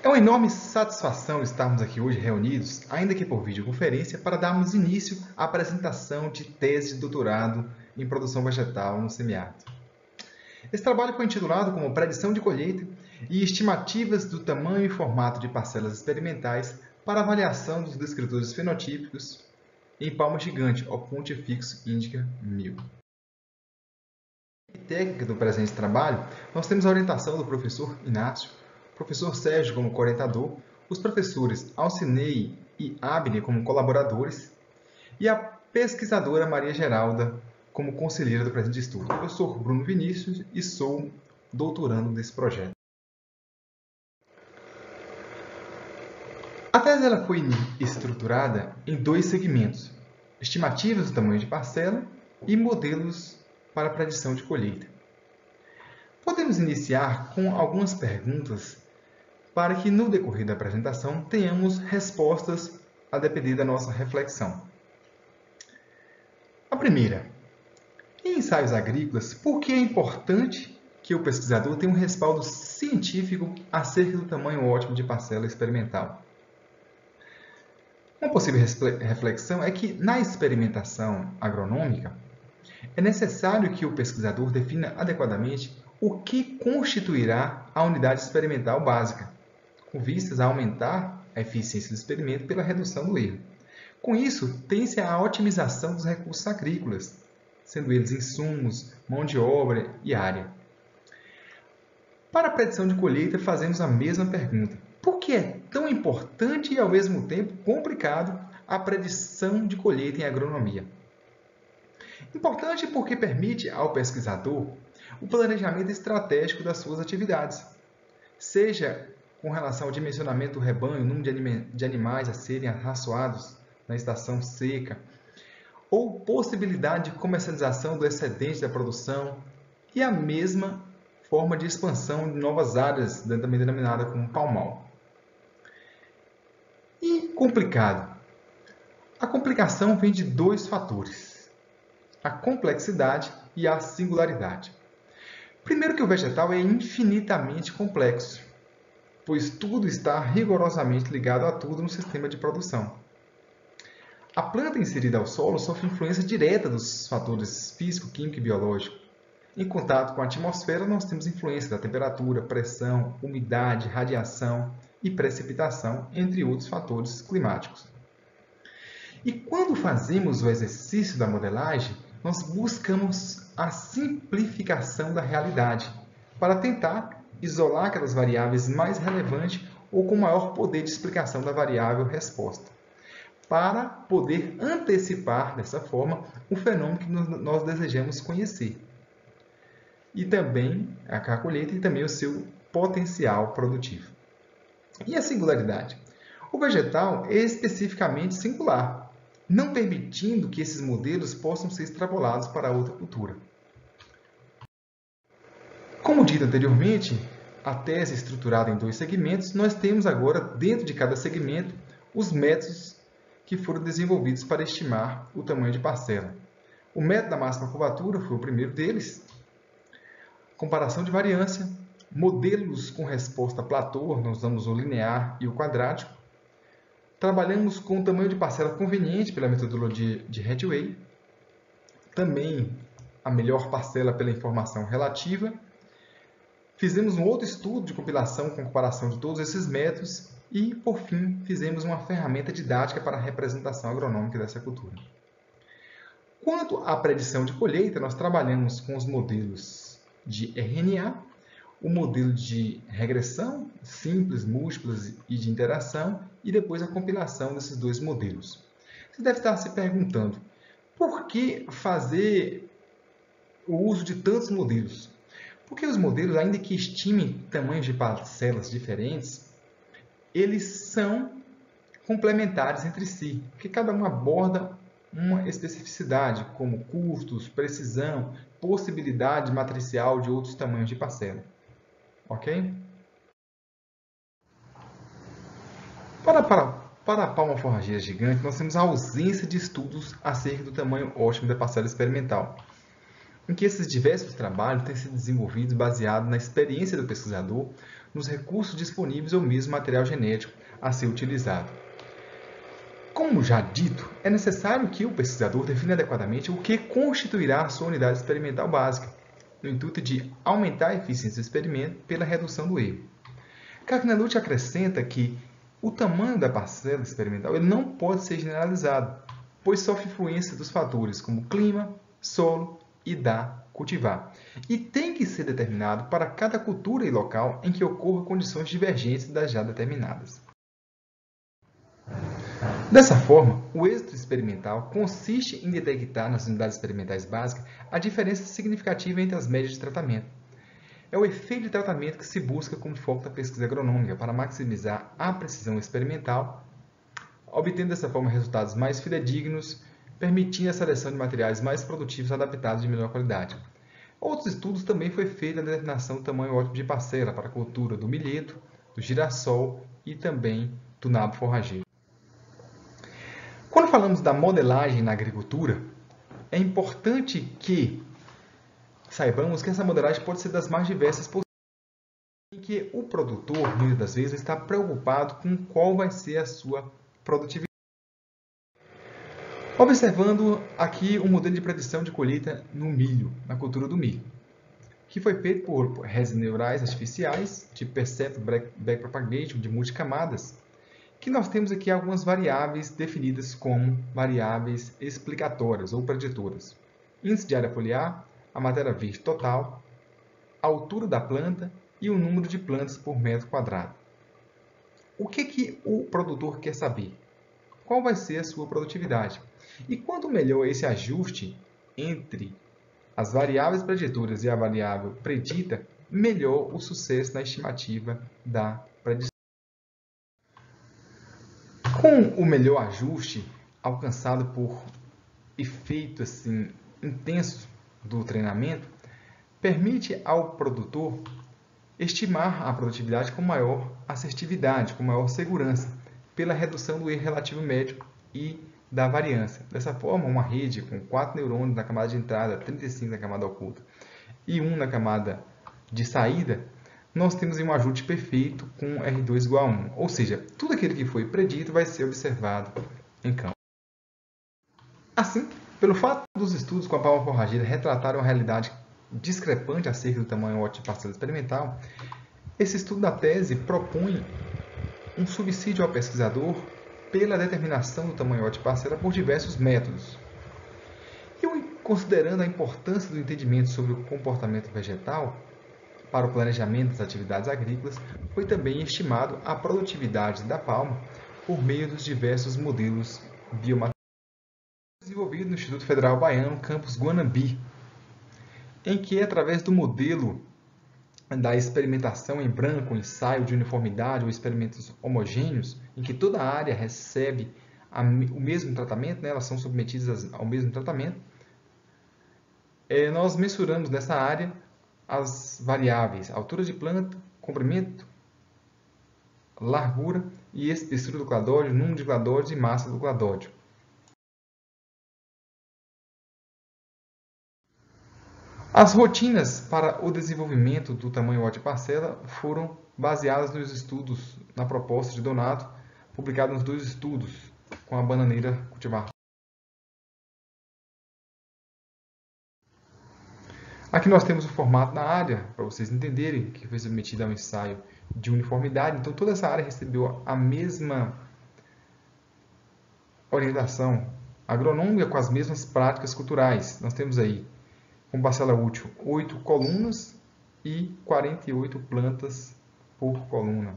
É uma enorme satisfação estarmos aqui hoje reunidos, ainda que por videoconferência, para darmos início à apresentação de tese de doutorado em produção vegetal no semiárido. Esse trabalho foi intitulado como Predição de colheita e estimativas do tamanho e formato de parcelas experimentais para avaliação dos descritores fenotípicos em palma gigante, ou Pontifex Indica 1000. Técnica do presente trabalho, nós temos a orientação do professor Inácio, professor Sérgio como coorientador, os professores Alcinei e Abner como colaboradores e a pesquisadora Maria Geralda como conselheira do presente estudo. Eu sou Bruno Vinícius e sou doutorando desse projeto. A tese ela foi estruturada em dois segmentos: estimativas do tamanho de parcela e modelos para a predição de colheita. Podemos iniciar com algumas perguntas para que, no decorrer da apresentação, tenhamos respostas a depender da nossa reflexão. A primeira: em ensaios agrícolas, por que é importante que o pesquisador tenha um respaldo científico acerca do tamanho ótimo de parcela experimental? Uma possível reflexão é que, na experimentação agronômica, é necessário que o pesquisador defina adequadamente o que constituirá a unidade experimental básica, com vistas a aumentar a eficiência do experimento pela redução do erro. Com isso, tem-se a otimização dos recursos agrícolas, sendo eles insumos, mão de obra e área. Para a predição de colheita, fazemos a mesma pergunta: por que é tão importante e, ao mesmo tempo, complicado a predição de colheita em agronomia? Importante porque permite ao pesquisador o planejamento estratégico das suas atividades, seja com relação ao dimensionamento do rebanho, número de animais a serem arraçoados na estação seca, ou possibilidade de comercialização do excedente da produção, e a mesma forma de expansão de novas áreas, também denominada como palmal. E complicado? A complicação vem de dois fatores: a complexidade e a singularidade. Primeiro que o vegetal é infinitamente complexo, pois tudo está rigorosamente ligado a tudo no sistema de produção. A planta inserida ao solo sofre influência direta dos fatores físico, químico e biológico. Em contato com a atmosfera, nós temos influência da temperatura, pressão, umidade, radiação e precipitação, entre outros fatores climáticos. E quando fazemos o exercício da modelagem, nós buscamos a simplificação da realidade para tentar isolar aquelas variáveis mais relevantes ou com maior poder de explicação da variável resposta, para poder antecipar, dessa forma, o fenômeno que nós desejamos conhecer. E também a colheita e também o seu potencial produtivo. E a singularidade? O vegetal é especificamente singular, não permitindo que esses modelos possam ser extrapolados para outra cultura. Como dito anteriormente, a tese é estruturada em dois segmentos. Nós temos agora, dentro de cada segmento, os métodos que foram desenvolvidos para estimar o tamanho de parcela. O método da máxima curvatura foi o primeiro deles. Comparação de variância, modelos com resposta platô, nós usamos o linear e o quadrático. Trabalhamos com o tamanho de parcela conveniente pela metodologia de Hathaway. Também a melhor parcela pela informação relativa. Fizemos um outro estudo de compilação com comparação de todos esses métodos e, por fim, fizemos uma ferramenta didática para a representação agronômica dessa cultura. Quanto à predição de colheita, nós trabalhamos com os modelos de RNA, o modelo de regressão, simples, múltiplas e de interação, e depois a compilação desses dois modelos. Você deve estar se perguntando, por que fazer o uso de tantos modelos? Porque os modelos, ainda que estimem tamanhos de parcelas diferentes, eles são complementares entre si, porque cada um aborda uma especificidade, como custos, precisão, possibilidade matricial de outros tamanhos de parcela. Ok? Para a palma forrageira gigante, nós temos a ausência de estudos acerca do tamanho ótimo da parcela experimental. em que esses diversos trabalhos têm sido desenvolvidos baseados na experiência do pesquisador, nos recursos disponíveis ou mesmo material genético a ser utilizado. Como já dito, é necessário que o pesquisador defina adequadamente o que constituirá a sua unidade experimental básica, no intuito de aumentar a eficiência do experimento pela redução do erro. Kaknalut acrescenta que o tamanho da parcela experimental ele não pode ser generalizado, pois sofre influência dos fatores como clima, solo e cultivar, e tem que ser determinado para cada cultura e local em que ocorram condições divergentes das já determinadas. Dessa forma, o êxito experimental consiste em detectar nas unidades experimentais básicas a diferença significativa entre as médias de tratamento. É o efeito de tratamento que se busca como foco da pesquisa agronômica para maximizar a precisão experimental, obtendo dessa forma resultados mais fidedignos, permitindo a seleção de materiais mais produtivos adaptados de melhor qualidade. Outros estudos também foi feita a determinação do tamanho ótimo de parcela para a cultura do milheto, do girassol e também do nabo forrageiro. Quando falamos da modelagem na agricultura, é importante que saibamos que essa modelagem pode ser das mais diversas possíveis, em que o produtor, muitas das vezes, está preocupado com qual vai ser a sua produtividade. Observando aqui o modelo de predição de colheita no milho, na cultura do milho, que foi feito por redes neurais artificiais, de Perceptive Backpropagation, de multicamadas, que nós temos aqui algumas variáveis definidas como variáveis explicatórias ou preditoras. Índice de área foliar, a matéria verde total, a altura da planta e o número de plantas por metro quadrado. O que o produtor quer saber? Qual vai ser a sua produtividade? E quanto melhor esse ajuste entre as variáveis preditoras e a variável predita, melhor o sucesso na estimativa da predição. Com o melhor ajuste alcançado por efeito intenso do treinamento, permite ao produtor estimar a produtividade com maior assertividade, com maior segurança, pela redução do erro relativo médio e da variância. Dessa forma, uma rede com 4 neurônios na camada de entrada, 35 na camada oculta e 1 na camada de saída, nós temos um ajuste perfeito com R2 igual a 1. Ou seja, tudo aquilo que foi predito vai ser observado em campo. Assim, pelo fato dos estudos com a palma forrageira retratarem uma realidade discrepante acerca do tamanho ótimo de parcela experimental, esse estudo da tese propõe um subsídio ao pesquisador pela determinação do tamanho ótimo de parcela por diversos métodos. E considerando a importância do entendimento sobre o comportamento vegetal para o planejamento das atividades agrícolas, foi também estimado a produtividade da palma por meio dos diversos modelos biomateriais desenvolvido no Instituto Federal Baiano, campus Guanambi, em que, através do modelo da experimentação em branco, ensaio de uniformidade ou experimentos homogêneos, em que toda a área recebe o mesmo tratamento, elas são submetidas ao mesmo tratamento, nós mensuramos nessa área as variáveis altura de planta, comprimento, largura e espessura do cladódio, número de cladódios e massa do cladódio. As rotinas para o desenvolvimento do tamanho ótimo de parcela foram baseadas nos estudos, na proposta de Donato, publicada nos 2 estudos com a bananeira cultivar. Aqui nós temos o formato da área, para vocês entenderem, que foi submetida a um ensaio de uniformidade. Então, toda essa área recebeu a mesma orientação agronômica com as mesmas práticas culturais. Nós temos aí, com parcela útil, 8 colunas e 48 plantas por coluna.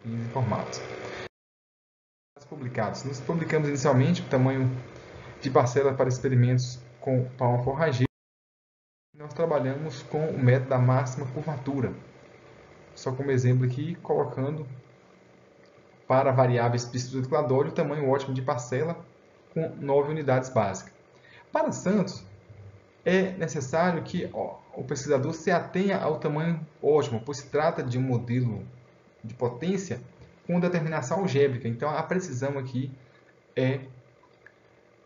Em formatos. Publicados. Nós publicamos inicialmente o tamanho de parcela para experimentos com palma forrageira. Nós trabalhamos com o método da máxima curvatura. Só como exemplo aqui, colocando para a variável espessura do cladódio o tamanho ótimo de parcela com 9 unidades básicas. Para Santos, é necessário que o pesquisador se atenha ao tamanho ótimo, pois se trata de um modelo de potência com determinação algébrica. Então, a precisão aqui é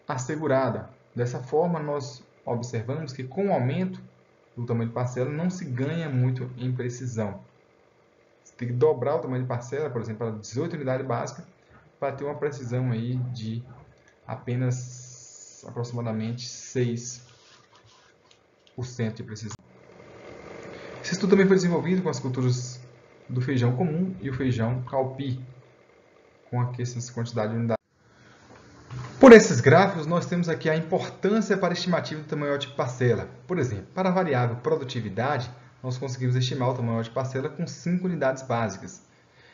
assegurada. Dessa forma, nós observamos que com o aumento do tamanho de parcela não se ganha muito em precisão. Você tem que dobrar o tamanho de parcela, por exemplo, para 18 unidades básicas, para ter uma precisão aí de apenas aproximadamente 6% de precisão. Esse estudo também foi desenvolvido com as culturas do feijão comum e o feijão calpi, com essas quantidades de unidades. Por esses gráficos, nós temos aqui a importância para a estimativa do tamanho ótimo de parcela. Por exemplo, para a variável produtividade, nós conseguimos estimar o tamanho ótimo de parcela com 5 unidades básicas.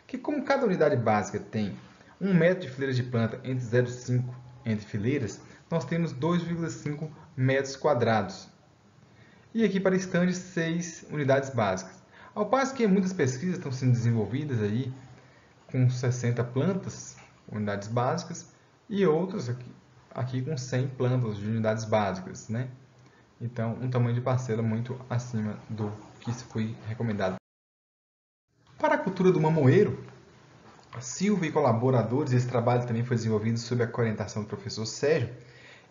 Que como cada unidade básica tem 1 metro de fileira de planta entre 0,5 entre fileiras, nós temos 2,5 metros quadrados. E aqui para estandes, 6 unidades básicas. Ao passo que muitas pesquisas estão sendo desenvolvidas aí com 60 plantas, unidades básicas, e outras aqui com 100 plantas de unidades básicas, né? Então, um tamanho de parcela muito acima do que foi recomendado. Para a cultura do mamoeiro, a Silva e colaboradores, esse trabalho também foi desenvolvido sob a orientação do professor Sérgio,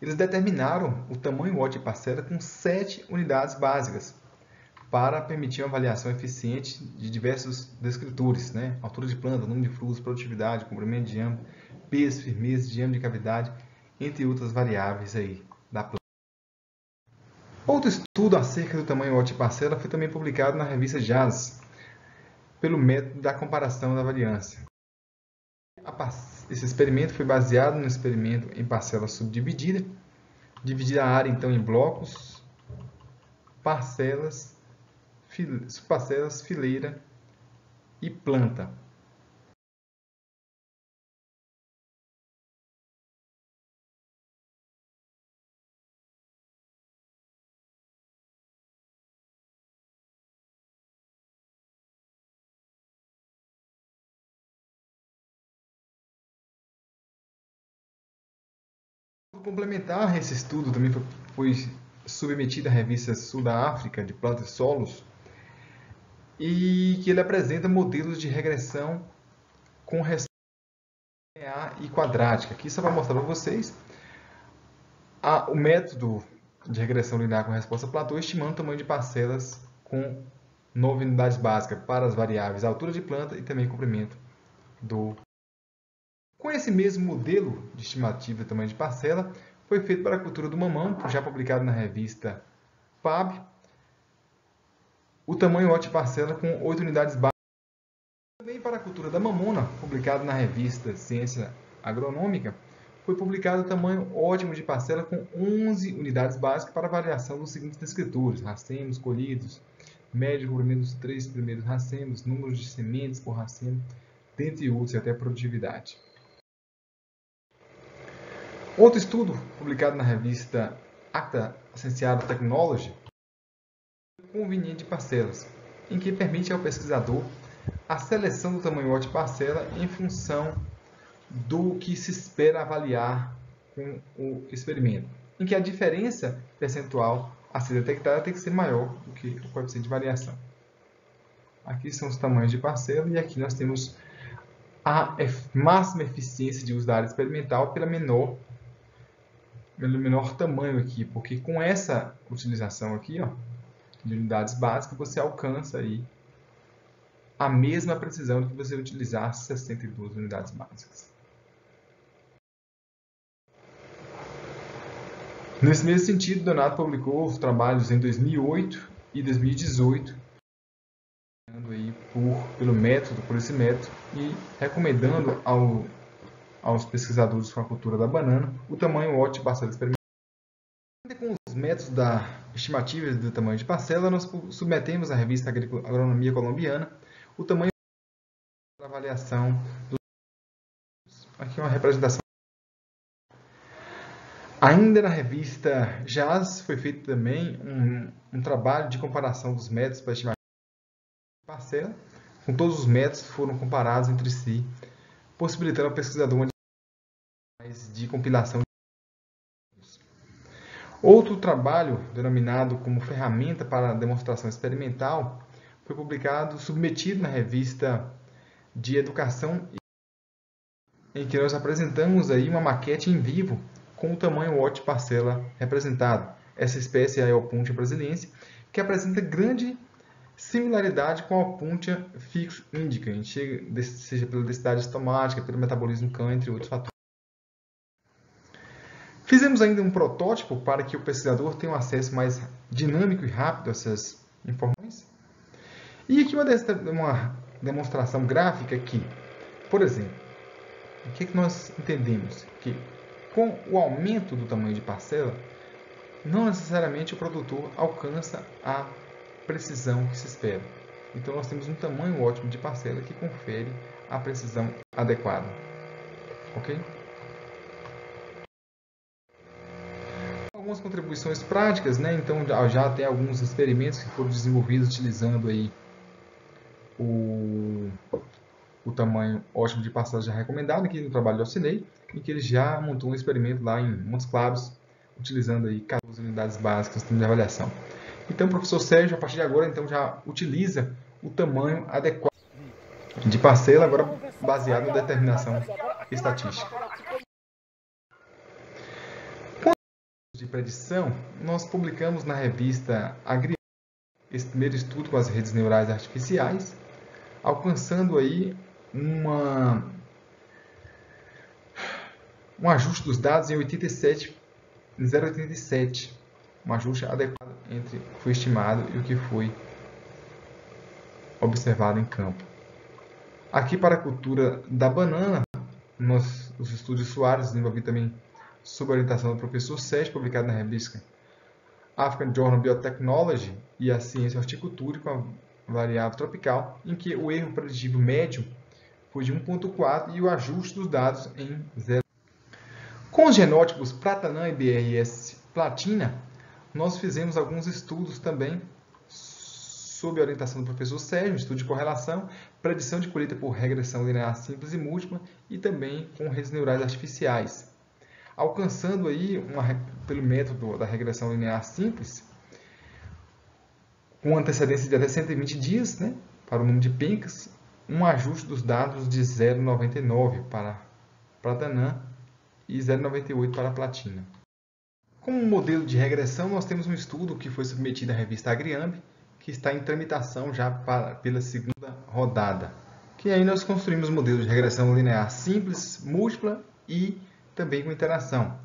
eles determinaram o tamanho ótimo de parcela com 7 unidades básicas, para permitir uma avaliação eficiente de diversos descritores, né? Altura de planta, número de frutos, produtividade, comprimento de diâmetro, peso, firmeza, diâmetro de cavidade, entre outras variáveis aí da planta. Outro estudo acerca do tamanho ótimo de parcela foi também publicado na revista JAS, pelo método da comparação da variância. Esse experimento foi baseado no experimento em parcela subdividida, dividida a área então em blocos, parcelas, fileira e planta. Complementar esse estudo também foi submetido à revista Sul da África de Plantas e Solos, e que ele apresenta modelos de regressão com resposta linear e quadrática. Aqui só para mostrar para vocês o método de regressão linear com resposta platô, estimando o tamanho de parcelas com 9 unidades básicas para as variáveis altura de planta e também comprimento do. Com esse mesmo modelo de estimativa de tamanho de parcela, foi feito para a cultura do mamão, já publicado na revista PAB, o tamanho ótimo de parcela com 8 unidades básicas. Também para a cultura da mamona, publicado na revista Ciência Agronômica, foi publicado o tamanho ótimo de parcela com 11 unidades básicas para a variação dos seguintes descritores: racemos colhidos, médio comprimento dos 3 primeiros racemos, números de sementes por racemo, dentre outros, e até produtividade. Outro estudo, publicado na revista Acta Scientific Technology, conveniente de parcelas, em que permite ao pesquisador a seleção do tamanho ótimo de parcela em função do que se espera avaliar com o experimento, em que a diferença percentual a ser detectada tem que ser maior do que o coeficiente de variação. Aqui são os tamanhos de parcela e aqui nós temos a máxima eficiência de uso da área experimental pelo menor tamanho aqui, porque com essa utilização aqui, ó, de unidades básicas, você alcança aí a mesma precisão do que você utilizar 62 unidades básicas. Nesse mesmo sentido, Donato publicou os trabalhos em 2008 e 2018, aí por esse método, e recomendando aos pesquisadores com a cultura da banana o tamanho ótimo de parcela experimental. Com os métodos da estimativa do tamanho de parcela, nós submetemos à revista Agronomia Colombiana o tamanho para avaliação dos. Aqui é uma representação. Ainda na revista JAS foi feito também um trabalho de comparação dos métodos para estimativa de parcela, com todos os métodos foram comparados entre si, possibilitando ao pesquisador de compilação. Outro trabalho, denominado como ferramenta para demonstração experimental, foi publicado, submetido na revista de Educação, em que nós apresentamos aí uma maquete em vivo com o tamanho ótimo de parcela representado. Essa espécie é a Opuntia brasiliense, que apresenta grande similaridade com a Opuntia fixo indica, seja pela densidade estomática, pelo metabolismo CAM, entre outros fatores. Fizemos ainda um protótipo para que o pesquisador tenha um acesso mais dinâmico e rápido a essas informações. E aqui uma demonstração gráfica que, por exemplo, o que nós entendemos? Que com o aumento do tamanho de parcela, não necessariamente o produtor alcança a precisão que se espera. Então, nós temos um tamanho ótimo de parcela que confere a precisão adequada. Ok? Algumas contribuições práticas, né? Então, já tem alguns experimentos que foram desenvolvidos utilizando aí o tamanho ótimo de parcela já recomendado, aqui no trabalho de auxiliei, em que ele já montou um experimento lá em Montes Claros, utilizando aí 14 unidades básicas no sistema de avaliação. Então, o professor Sérgio, a partir de agora, então, já utiliza o tamanho adequado de parcela, agora baseado na determinação estatística. Quanto de predição, nós publicamos na revista Agri esse primeiro estudo com as redes neurais artificiais, alcançando aí um ajuste dos dados em 0,87, um ajuste adequado entre o que foi estimado e o que foi observado em campo. Aqui para a cultura da banana, os estudos Soares, desenvolvido também sob a orientação do professor Sérgio, publicado na revista African Journal Biotechnology e a Ciência Horticultura com a variável tropical, em que o erro preditivo médio foi de 1,4 e o ajuste dos dados em 0. Com os genótipos Pratanã e BRS Platina, nós fizemos alguns estudos também sob a orientação do professor Sérgio, estudo de correlação, predição de colheita por regressão linear simples e múltipla e também com redes neurais artificiais. Alcançando aí, pelo método da regressão linear simples, com antecedência de até 120 dias, né, para o número de pencas, um ajuste dos dados de 0,99 para Pratanã e 0,98 para a Platina. Como modelo de regressão, nós temos um estudo que foi submetido à revista Agriamb, que está em tramitação já pela segunda rodada. Que aí nós construímos modelos de regressão linear simples, múltipla e também com interação,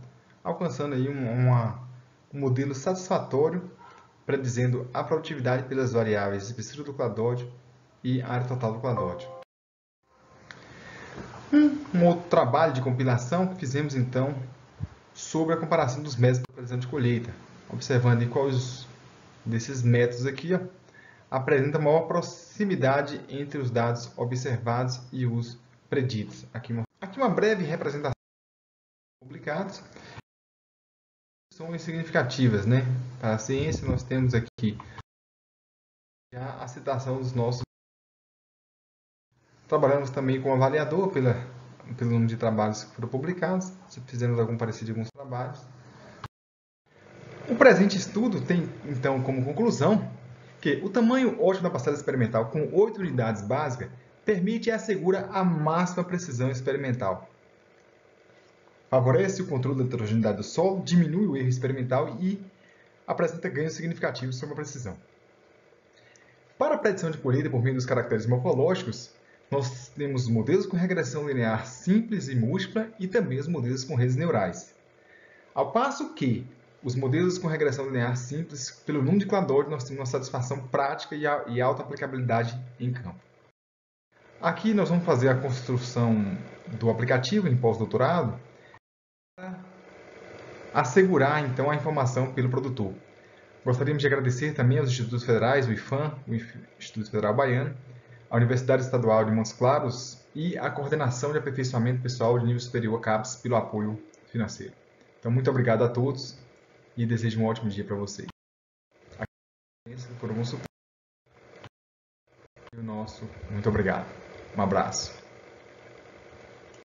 alcançando aí um modelo satisfatório, predizendo a produtividade pelas variáveis espessura do cladódio e área total do cladódio. Um outro trabalho de compilação que fizemos então sobre a comparação dos métodos de previsão de colheita, observando aí quais desses métodos aqui apresenta maior proximidade entre os dados observados e os preditos. Aqui uma breve representação publicados. São significativas, né? Para a ciência, nós temos aqui já a citação dos nossos. Trabalhamos também com o avaliador pelo número de trabalhos que foram publicados. Fizemos algum parecido com alguns trabalhos. O presente estudo tem, então, como conclusão que o tamanho ótimo da parcela experimental com 8 unidades básicas permite e assegura a máxima precisão experimental. Favorece o controle da heterogeneidade do solo, diminui o erro experimental e apresenta ganhos significativos sobre a precisão. Para a predição de colheita por meio dos caracteres morfológicos, nós temos modelos com regressão linear simples e múltipla e também os modelos com redes neurais. Ao passo que os modelos com regressão linear simples, pelo número de cladódio, nós temos uma satisfação prática e alta aplicabilidade em campo. Aqui nós vamos fazer a construção do aplicativo em pós-doutorado para assegurar, então, a informação pelo produtor. Gostaríamos de agradecer também aos institutos federais, o IFAM, o Instituto Federal Baiano, a Universidade Estadual de Montes Claros e a Coordenação de Aperfeiçoamento Pessoal de Nível Superior, CAPES, pelo apoio financeiro. Então, muito obrigado a todos e desejo um ótimo dia para vocês. Por algum suporte. E o nosso muito obrigado. Um abraço.